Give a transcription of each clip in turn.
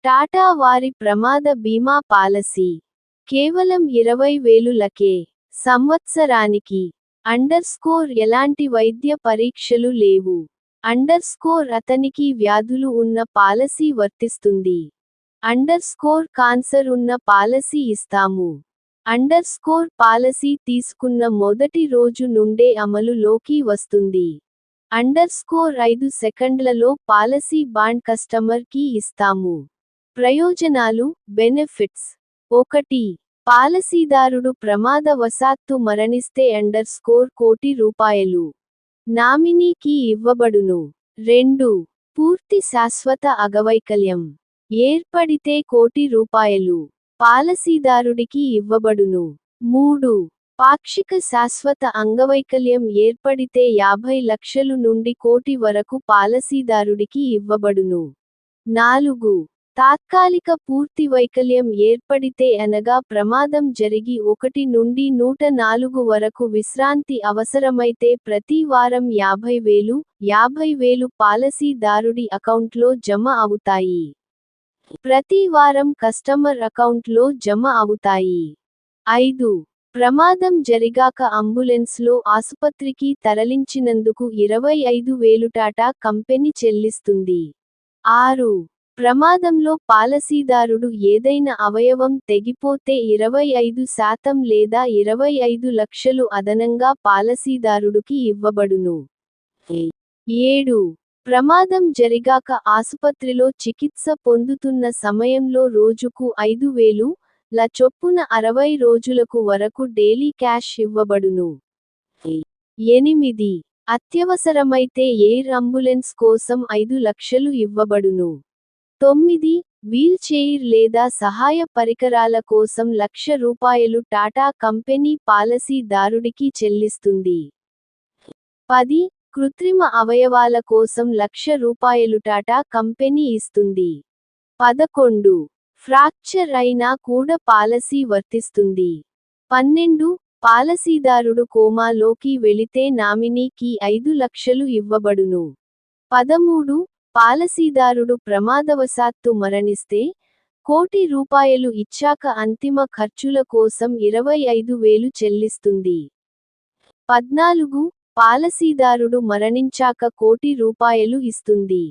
టాటా వారి ప్రమాద బీమా పాలసీ కేవలం 20,000లకే సంవత్సరానికి. ఎలాంటి వైద్య పరీక్షలు లేవు. అతనికి వ్యాధులు ఉన్న పాలసీ వర్తిస్తుంది. కాన్సర్ ఉన్న పాలసీ ఇస్తాము. పాలసీ తీసుకున్న మొదటి రోజు నుండే అమలులోకి వస్తుంది. 5 సెకండ్లలో పాలసీ బాండ్ కస్టమర్ కి ఇస్తాము. ప్రయోజనాలు, బెనెఫిట్స్. 1. పాలసీదారుడు ప్రమాదవశాత్తు మరణిస్తే ₹1,00,00,000 నామినీకి ఇవ్వబడును. 2. పూర్తి శాశ్వత అంగవైకల్యం ఏర్పడితే ₹1,00,00,000 పాలసీదారుడికి ఇవ్వబడును. 3. పాక్షిక శాశ్వత అంగవైకల్యం ఏర్పడితే 50 లక్షలు నుండి ₹1,00,00,000 వరకు పాలసీదారుడికి ఇవ్వబడును. 4. తాత్కాలిక పూర్తి వైకల్యం ఏర్పడితే అనగా ప్రమాదం జరిగి 1 నుండి 104 వరకు విశ్రాంతి అవసరమైతే ప్రతి వారం 50,000 పాలసీదారుడి అకౌంట్లో జమ అవుతాయి. ప్రతి వారం కస్టమర్ అకౌంట్లో జమ అవుతాయి. 5. ప్రమాదం జరిగాక అంబులెన్స్లో ఆసుపత్రికి తరలించినందుకు 25,000 టాటా కంపెనీ చెల్లిస్తుంది. 6. ప్రమాదంలో పాలసీదారుడు ఏదైనా అవయవం తెగిపోతే 25% లేదా 25 లక్షలు అదనంగా పాలసీదారుడికి ఇవ్వబడును. 7. ప్రమాదం జరిగాక ఆసుపత్రిలో చికిత్స పొందుతున్న సమయంలో రోజుకు 5,000ల చొప్పున 60 రోజులకు వరకు డైలీ క్యాష్ ఇవ్వబడును. 8. అత్యవసరమైతే ఎయిర్ అంబులెన్స్ కోసం 5 లక్షలు ఇవ్వబడును. 9. వీల్ చైర్ లేదా సహాయ పరికరాల కోసం ₹1,00,000 టాటా కంపెనీ పాలసీదారుడికి చెల్లిస్తుంది. 10. కృత్రిమ అవయవాల కోసం ₹1,00,000 టాటా కంపెనీ ఇస్తుంది. 11. ఫ్రాక్చర్ అయినా కూడా పాలసీ వర్తిస్తుంది. 12. పాలసీదారుడు కోమాలోకి వెళితే నామినీకి 5 లక్షలు ఇవ్వబడును. 13. పాలసీదారుడు ప్రమాదవశాత్తు మరణిస్తే ₹1,00,00,000 ఇచ్చాక అంతిమ ఖర్చుల కోసం 25,000 చెల్లిస్తుంది. 14. పాలసీదారుడు మరణించాక ₹1,00,00,000 ఇస్తుంది.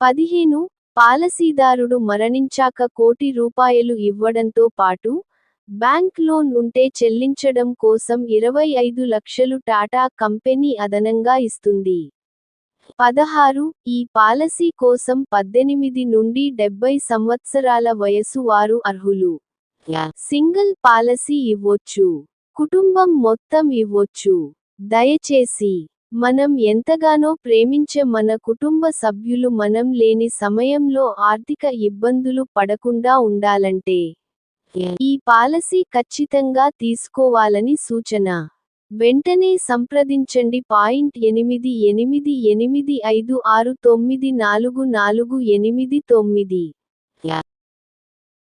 15. పాలసీదారుడు మరణించాక ₹1,00,00,000 ఇవ్వడంతో పాటు, బ్యాంక్ లోన్ ఉంటే చెల్లించడం కోసం 25 లక్షలు టాటా కంపెనీ అదనంగా ఇస్తుంది. 16. ఈ పాలసీ కోసం 18 నుండి 70 సంవత్సరాల వయసు వారు అర్హులు. సింగిల్ పాలసీ ఇవ్వొచ్చు. కుటుంబం మొత్తం ఇవ్వొచ్చు. దయచేసి మనం ఎంతగానో ప్రేమించే మన కుటుంబ సభ్యులు మనం లేని సమయంలో ఆర్థిక ఇబ్బందులు పడకుండా ఉండాలంటే ఈ పాలసీ ఖచ్చితంగా తీసుకోవాలని సూచన. వెంటనే సంప్రదించండి. 888856944489.